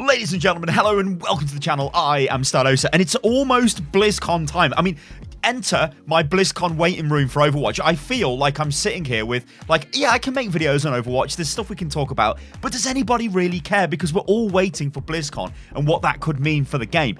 Ladies and gentlemen, hello and welcome to the channel. I am Stardosa, and it's almost BlizzCon time. I mean, enter my BlizzCon waiting room for Overwatch. I feel like I'm sitting here with, yeah, I can make videos on Overwatch. There's stuff we can talk about, but does anybody really care? Because we're all waiting for BlizzCon and what that could mean for the game.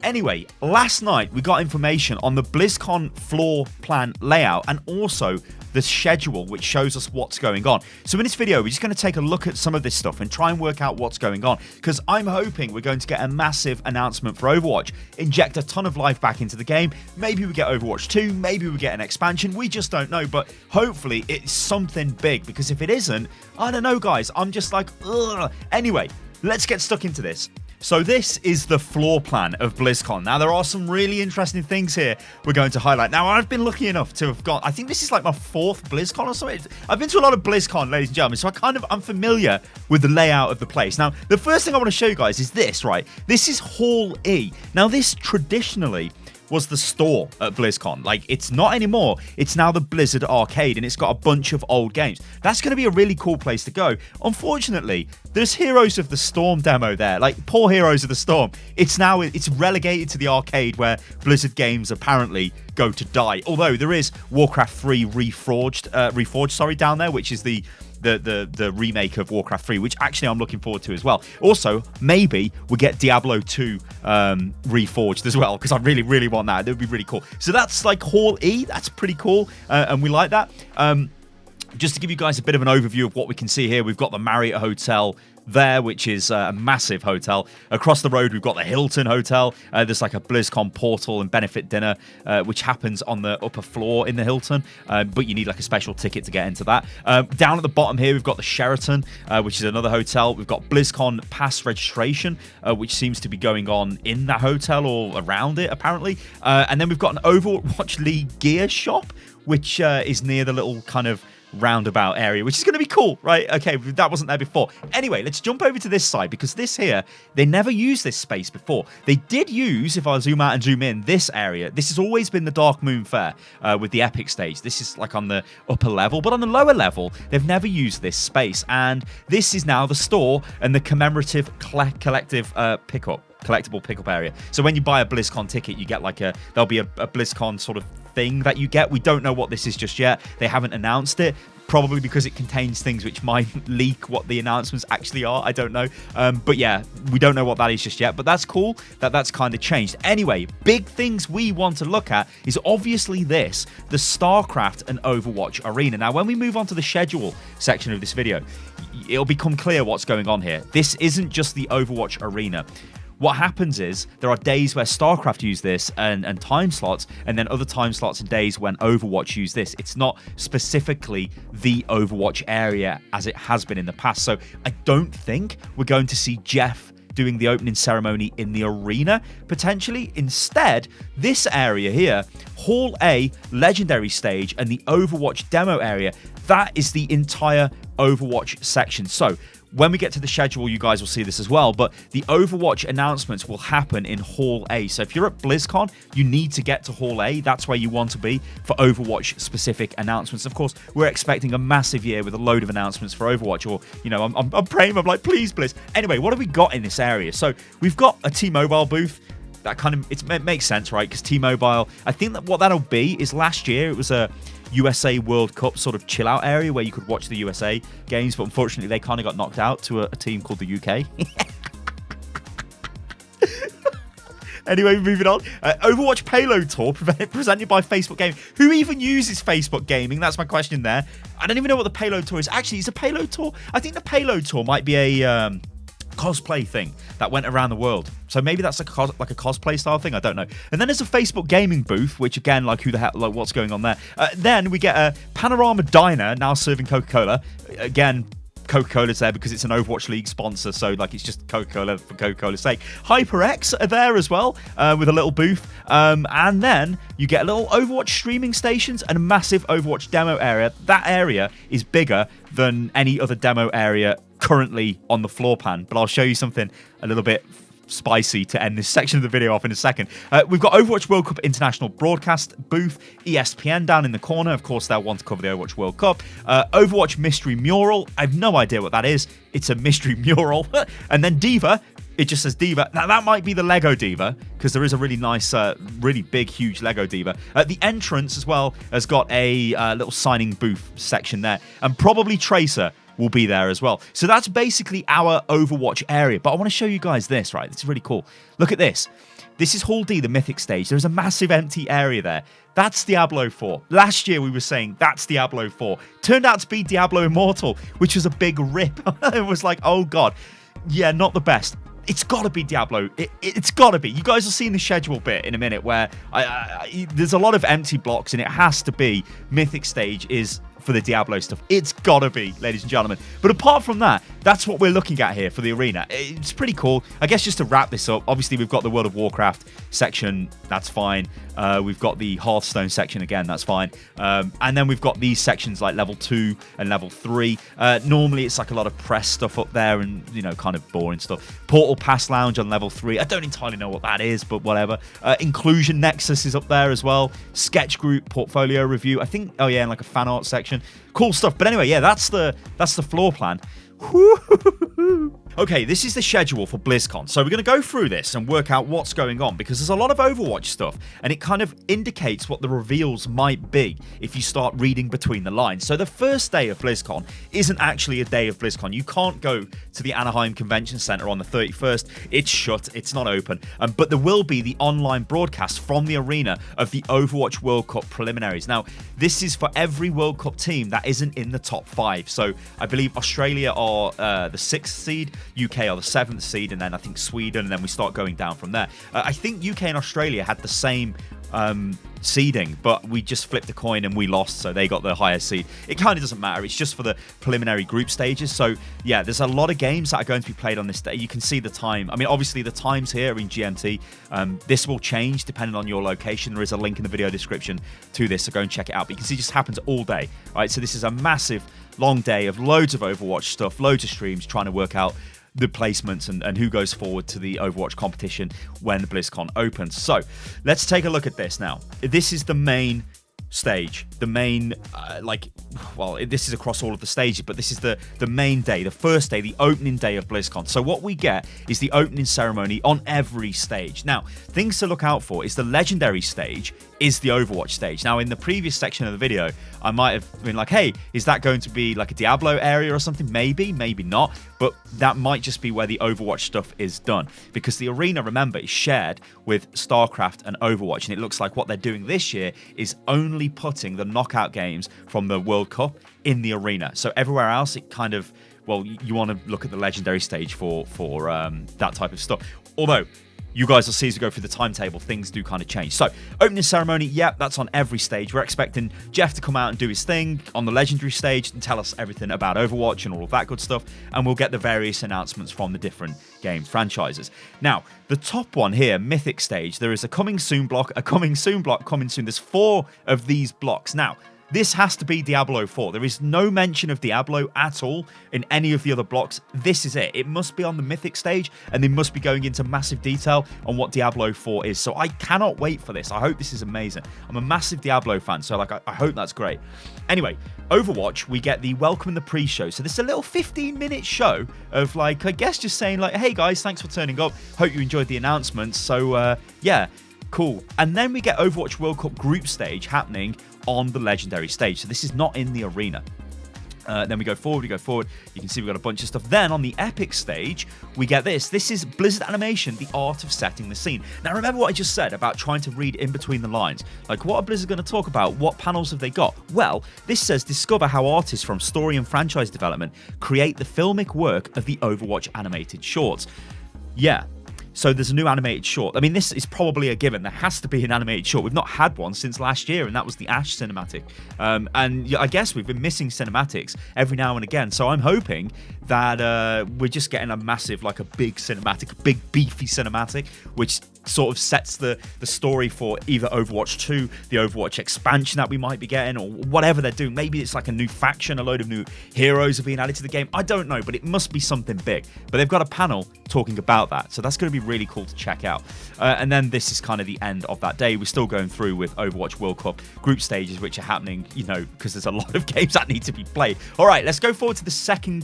Anyway, last night we got information on the BlizzCon floor plan layout and also the schedule, which shows us what's going on. So in this video, we're just going to take a look at some of this stuff and try and work out what's going on, because I'm hoping we're going to get a massive announcement for Overwatch, inject a ton of life back into the game. Maybe we get Overwatch 2, maybe we get an expansion, we just don't know, but hopefully it's something big, because if it isn't, I don't know, guys, I'm just like, ugh. Anyway, let's get stuck into this. So this is the floor plan of BlizzCon. Now, there are some really interesting things here we're going to highlight. Now, I've been lucky enough to have got, I think this is like my 4th BlizzCon or something. I've been to a lot of BlizzCon, ladies and gentlemen, so I'm familiar with the layout of the place. Now, the first thing I want to show you guys is this, right? This is Hall E. Now, this traditionally was the store at BlizzCon. Like, it's not anymore. It's now the Blizzard Arcade, and it's got a bunch of old games. That's going to be a really cool place to go. Unfortunately, there's Heroes of the Storm demo there. Like, poor Heroes of the Storm. It's relegated to the arcade where Blizzard games apparently go to die. Although there is Warcraft 3 Reforged, down there, which is the remake of Warcraft 3, which actually I'm looking forward to as well. Also, maybe we get Diablo 2 Reforged as well, because I really, really want that. It would be really cool. So that's like Hall E. That's pretty cool, and we like that. Just to give you guys a bit of an overview of what we can see here, we've got the Marriott Hotel there, which is a massive hotel. Across the road, we've got the Hilton Hotel. There's like a BlizzCon portal and benefit dinner, which happens on the upper floor in the Hilton, but you need like a special ticket to get into that. Down at the bottom here, we've got the Sheraton, which is another hotel. We've got BlizzCon pass registration, which seems to be going on in that hotel or around it, apparently. And then we've got an Overwatch League gear shop, which is near the little kind of roundabout area, which is going to be cool, right? Okay, that wasn't there before. Anyway, let's jump over to this side, because this here, they never used this space before. They did use, if I zoom out and zoom in, this area. This has always been the Dark Moon Fair with the Epic stage. This is like on the upper level, but on the lower level, they've never used this space, and this is now the store and the commemorative collectible pickup area. So when you buy a BlizzCon ticket, you get like there'll be a BlizzCon sort of thing that you get. We don't know what this is just yet. They haven't announced it, probably because it contains things which might leak what the announcements actually are. I don't know. But yeah, we don't know what that is just yet, but that's cool that that's kind of changed. Anyway, big things we want to look at is obviously this, the StarCraft and Overwatch Arena. Now, when we move on to the schedule section of this video, it'll become clear what's going on here. This isn't just the Overwatch Arena. What happens is there are days where StarCraft use this and time slots, and then other time slots and days when Overwatch use this. It's not specifically the Overwatch area as it has been in the past. So I don't think we're going to see Jeff doing the opening ceremony in the arena, potentially. Instead, this area here, Hall A, Legendary Stage, and the Overwatch demo area, that is the entire Overwatch section. So when we get to the schedule, you guys will see this as well, but the Overwatch announcements will happen in Hall A. So if you're at BlizzCon, you need to get to Hall A. That's where you want to be for Overwatch-specific announcements. Of course, we're expecting a massive year with a load of announcements for Overwatch, or, you know, I'm praying, I'm like, please, Blizz. Anyway, what have we got in this area? So we've got a T-Mobile booth. That kind of, it makes sense, right? Because T-Mobile, I think that what that'll be is last year it was a USA World Cup sort of chill out area where you could watch the USA games, but unfortunately they kind of got knocked out to a team called the UK. Anyway, moving on. Overwatch Payload Tour presented by Facebook Gaming. Who even uses Facebook Gaming? That's my question there. I don't even know what the Payload Tour is. Actually, is a Payload Tour? I think the Payload Tour might be a cosplay thing that went around the world. So maybe that's like a cosplay style thing. I don't know. And then there's a Facebook Gaming booth, which again, like who the hell, like what's going on there? Then we get a Panorama Diner now serving Coca-Cola. Again, Coca-Cola's there because it's an Overwatch League sponsor, so like it's just Coca-Cola for Coca-Cola's sake. HyperX are there as well with a little booth, and then you get a little Overwatch streaming stations and a massive Overwatch demo area. That area is bigger than any other demo area currently on the floor plan, but I'll show you something a little bit spicy to end this section of the video off in a second. We've got Overwatch World Cup International Broadcast booth, ESPN down in the corner. Of course, they'll want to cover the Overwatch World Cup. Overwatch Mystery Mural. I have no idea what that is. It's a mystery mural. And then Diva, it just says Diva. Now, that might be the Lego Diva, because there is a really nice, really big, huge Lego Diva. The entrance, as well, has got a little signing booth section there. And probably Tracer will be there as well. So that's basically our Overwatch area. But I want to show you guys this, right? This is really cool. Look at this. This is Hall D, the Mythic stage. There's a massive empty area there. That's Diablo 4. Last year we were saying that's Diablo 4. Turned out to be Diablo Immortal, which was a big rip. It was like, oh god. Yeah, not the best. It's got to be Diablo. It's got to be. You guys will see in the schedule bit in a minute where there's a lot of empty blocks, and it has to be Mythic stage is for the Diablo stuff. It's got to be, ladies and gentlemen. But apart from that, that's what we're looking at here for the arena. It's pretty cool. I guess just to wrap this up, obviously we've got the World of Warcraft section. That's fine. We've got the Hearthstone section again. That's fine. And then we've got these sections like level 2 and level 3. Normally it's like a lot of press stuff up there and, you know, kind of boring stuff. Portal Pass Lounge on level 3. I don't entirely know what that is, but whatever. Inclusion Nexus is up there as well. Sketch Group Portfolio Review. I think, oh yeah, and like a fan art section. Cool stuff. But anyway, yeah, that's the floor plan. Okay, this is the schedule for BlizzCon. So we're going to go through this and work out what's going on, because there's a lot of Overwatch stuff, and it kind of indicates what the reveals might be if you start reading between the lines. So the first day of BlizzCon isn't actually a day of BlizzCon. You can't go to the Anaheim Convention Center on the 31st. It's shut. It's not open. But there will be the online broadcast from the arena of the Overwatch World Cup preliminaries. Now, this is for every World Cup team that isn't in the top 5. So I believe Australia are the 6th seed, UK are the 7th seed, and then I think Sweden, and then we start going down from there. I think UK and Australia had the same seeding, but we just flipped a coin and we lost, so they got the higher seed. It kind of doesn't matter. It's just for the preliminary group stages. So yeah, there's a lot of games that are going to be played on this day. You can see the time. I mean, obviously the times here are in GMT. This will change depending on your location. There is a link in the video description to this, so go and check it out. But you can see it just happens all day. Right, so this is a massive long day of loads of Overwatch stuff, loads of streams trying to work out the placements and who goes forward to the Overwatch competition when the BlizzCon opens. So let's take a look at this now. This is the main stage, the main this is across all of the stages, but this is the main day, the first day, the opening day of BlizzCon. So what we get is the opening ceremony on every stage. Now, things to look out for is the legendary stage is the Overwatch stage. Now, in the previous section of the video, I might have been like, hey, is that going to be like a Diablo area or something? Maybe not, but that might just be where the Overwatch stuff is done, because the arena, remember, is shared with StarCraft and Overwatch, and it looks like what they're doing this year is only putting the knockout games from the World Cup in the arena. So everywhere else, it kind of, well, you want to look at the legendary stage for that type of stuff. Although, you guys will see as we go through the timetable, things do kind of change. So, opening ceremony, yep, that's on every stage. We're expecting Jeff to come out and do his thing on the legendary stage and tell us everything about Overwatch and all of that good stuff. And we'll get the various announcements from the different game franchises. Now, the top one here, Mythic stage, there is a coming soon block, a coming soon block, coming soon. There's 4 of these blocks. Now, this has to be Diablo 4. There is no mention of Diablo at all in any of the other blocks. This is it. It must be on the Mythic stage, and they must be going into massive detail on what Diablo 4 is. So I cannot wait for this. I hope this is amazing. I'm a massive Diablo fan, so I hope that's great. Anyway, Overwatch, we get the welcome and the pre-show. So this is a little 15-minute show of, like, I guess just saying, like, hey guys, thanks for turning up. Hope you enjoyed the announcements. So yeah, cool. And then we get Overwatch World Cup group stage happening on the legendary stage. So this is not in the arena. Then we go forward. You can see we've got a bunch of stuff. Then on the epic stage, we get this. This is Blizzard Animation, the art of setting the scene. Now, remember what I just said about trying to read in between the lines. Like, what are Blizzard going to talk about? What panels have they got? Well, this says, discover how artists from story and franchise development create the filmic work of the Overwatch animated shorts. Yeah. So there's a new animated short. I mean, this is probably a given. There has to be an animated short. We've not had one since last year, and that was the Ash cinematic. And I guess we've been missing cinematics every now and again. So I'm hoping that we're just getting a massive, like a big cinematic, a big beefy cinematic, which sort of sets the story for either Overwatch 2, the Overwatch expansion that we might be getting, or whatever they're doing. Maybe it's like a new faction, a load of new heroes are being added to the game. I don't know, but it must be something big. But they've got a panel talking about that, so that's going to be really cool to check out. And then this is kind of the end of that day. We're still going through with Overwatch World Cup group stages, which are happening, you know, because there's a lot of games that need to be played. All right, let's go forward to the second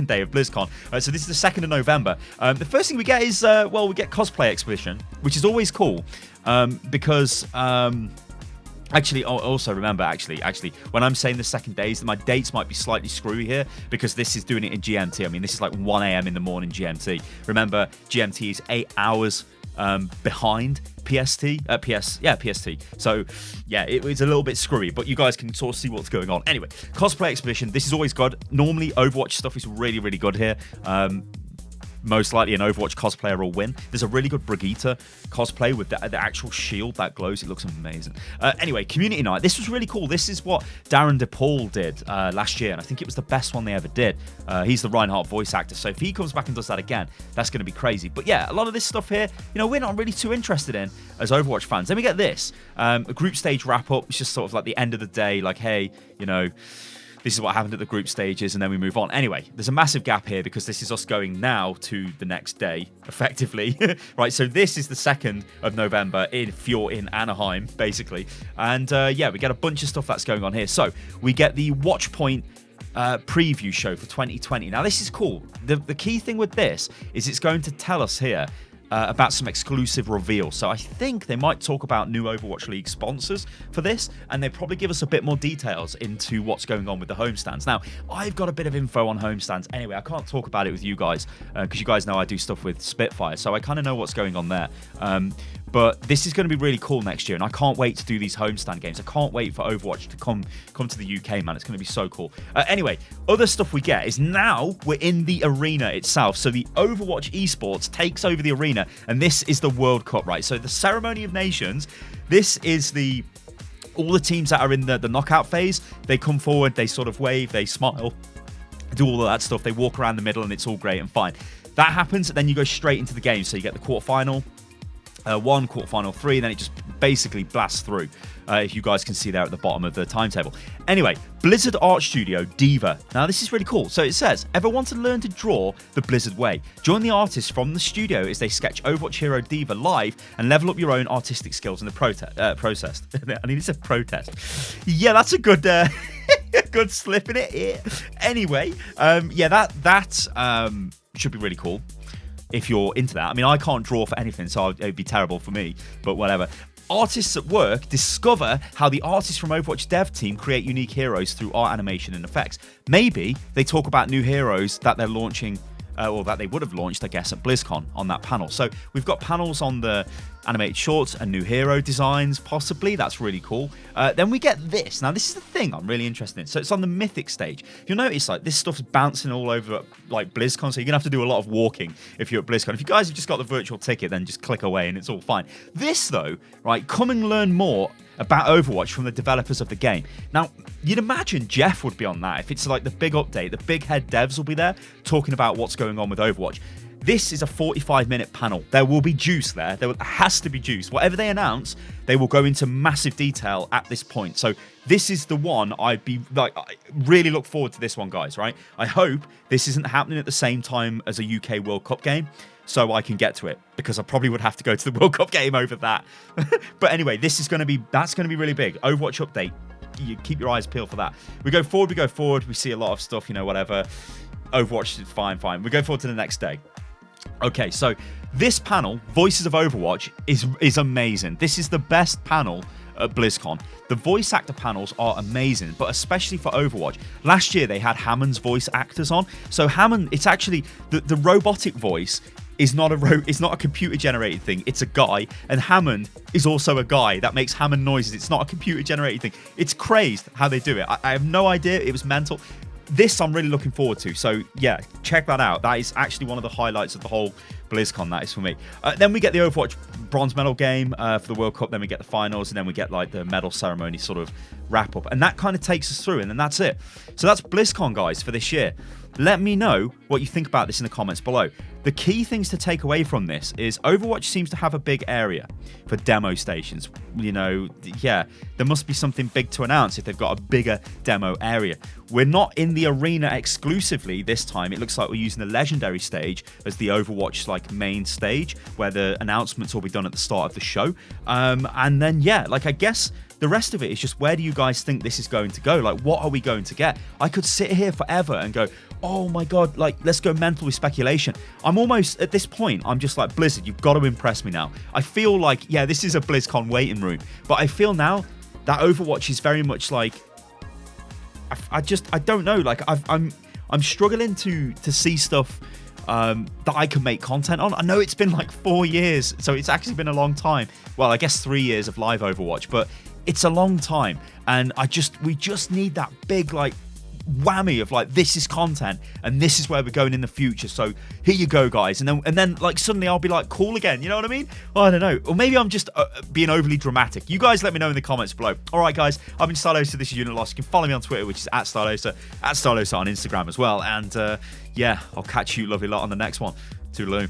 day of BlizzCon. So this is the 2nd of November. The first thing we get is, we get Cosplay Exhibition, which is always cool because actually, also remember, actually, when I'm saying the second days, my dates might be slightly screwy here because this is doing it in GMT. I mean, this is like 1 a.m. in the morning GMT. Remember, GMT is 8 hours behind PST. So yeah, it's a little bit screwy, but you guys can sort of see what's going on. Anyway, Cosplay Exhibition. This is always good. Normally, Overwatch stuff is really, really good here. Most likely an Overwatch cosplayer will win. There's a really good Brigitte cosplay with the actual shield that glows. It looks amazing. Anyway, Community Night. This was really cool. This is what Darren DePaul did last year, and I think it was the best one they ever did. He's the Reinhardt voice actor, so if he comes back and does that again, that's going to be crazy. But yeah, a lot of this stuff here, you know, we're not really too interested in as Overwatch fans. Then we get this. A group stage wrap-up. It's just sort of like the end of the day, like, hey, you know, this is what happened at the group stages, and then we move on. Anyway, there's a massive gap here because this is us going now to the next day, effectively. Right, so this is the 2nd of November if you're in Anaheim, basically. And yeah, we get a bunch of stuff that's going on here. So we get the Watchpoint preview show for 2020. Now, this is cool. The key thing with this is it's going to tell us here about some exclusive reveals. So I think they might talk about new Overwatch League sponsors for this, and they probably give us a bit more details into what's going on with the homestands. Now, I've got a bit of info on homestands. Anyway, I can't talk about it with you guys because you guys know I do stuff with Spitfire, so I kind of know what's going on there. But this is going to be really cool next year, and I can't wait to do these homestand games. I can't wait for Overwatch to come to the UK, man. It's going to be so cool. Anyway, other stuff we get is now we're in the arena itself. So the Overwatch Esports takes over the arena, and this is the World Cup, right? So the Ceremony of Nations, this is all the teams that are in the knockout phase. They come forward, they sort of wave, they smile, do all of that stuff. They walk around the middle, and it's all great and fine. That happens, and then you go straight into the game. So you get the quarterfinal. 1, quarterfinal 3, then it just basically blasts through, if you guys can see there at the bottom of the timetable. Anyway, Blizzard Art Studio Diva. Now, this is really cool. So it says, ever want to learn to draw the Blizzard way? Join the artists from the studio as they sketch Overwatch hero Diva live and level up your own artistic skills in the process. I need to say protest. Yeah, that's a good good slip in it. Anyway, yeah, that should be really cool. If you're into that. I mean, I can't draw for anything, so it'd be terrible for me, but whatever. Artists at work discover how the artists from Overwatch dev team create unique heroes through art, animation, and effects. Maybe they talk about new heroes that they're launching, or that they would have launched, I guess, at BlizzCon on that panel. So we've got panels on the animated shorts and new hero designs, possibly. That's really cool. Then we get this. Now, this is the thing I'm really interested in. So it's on the Mythic stage. You'll notice, like, this stuff's bouncing all over, like, BlizzCon, so you're going to have to do a lot of walking if you're at BlizzCon. If you guys have just got the virtual ticket, then just click away and it's all fine. This, though, right, come and learn more about Overwatch from the developers of the game. Now, you'd imagine Jeff would be on that. If it's like the big update, the big head devs will be there talking about what's going on with Overwatch. This is a 45-minute panel. There will be juice there. There has to be juice. Whatever they announce, they will go into massive detail at this point. So this is the one I really look forward to this one, guys, right? I hope this isn't happening at the same time as a UK World Cup game so I can get to it, because I probably would have to go to the World Cup game over that. But anyway, that's going to be really big. Overwatch update. You keep your eyes peeled for that. We go forward. We see a lot of stuff, you know, whatever. Overwatch is fine. We go forward to the next day. Okay, so this panel, Voices of Overwatch, is amazing. This is the best panel at BlizzCon. The voice actor panels are amazing, but especially for Overwatch. Last year, they had Hammond's voice actors on. So Hammond, it's actually, the robotic voice is not a computer-generated thing. It's a guy, and Hammond is also a guy that makes Hammond noises. It's not a computer-generated thing. It's crazed how they do it. I have no idea. It was mental. This I'm really looking forward to. So yeah, check that out. That is actually one of the highlights of the whole BlizzCon, that is for me. Then we get the Overwatch bronze medal game for the World Cup. Then we get the finals, and then we get like the medal ceremony sort of wrap up, and that kind of takes us through, and then that's it. So that's BlizzCon, guys, for this year. Let me know what you think about this in the comments below. The key things to take away from this is Overwatch seems to have a big area for demo stations. You know, yeah, there must be something big to announce if they've got a bigger demo area. We're not in the arena exclusively this time. It looks like we're using the Legendary stage as the Overwatch like main stage, where the announcements will be done at the start of the show. And then, yeah, like I guess the rest of it is just, where do you guys think this is going to go? Like, what are we going to get? I could sit here forever and go, oh my God, like, let's go mental with speculation. I'm almost, at this point, I'm just like, Blizzard, you've got to impress me now. I feel like, yeah, this is a BlizzCon waiting room, but I feel now that Overwatch is very much like, I don't know, like, I'm struggling to see stuff that I can make content on. I know it's been like 4 years, so it's actually been a long time. Well, I guess 3 years of live Overwatch, but it's a long time, and we just need that big like whammy of like, this is content and this is where we're going in the future, so here you go, guys. And then like suddenly I'll be like cool again, you know what I mean? Well, I don't know, or maybe I'm just being overly dramatic. You guys let me know in the comments below. All right, guys, I've been Starlosa, this is Unit Lost. You can follow me on Twitter, which is @Starlosa on Instagram as well, and yeah, I'll catch you lovely lot on the next one. Toodaloo.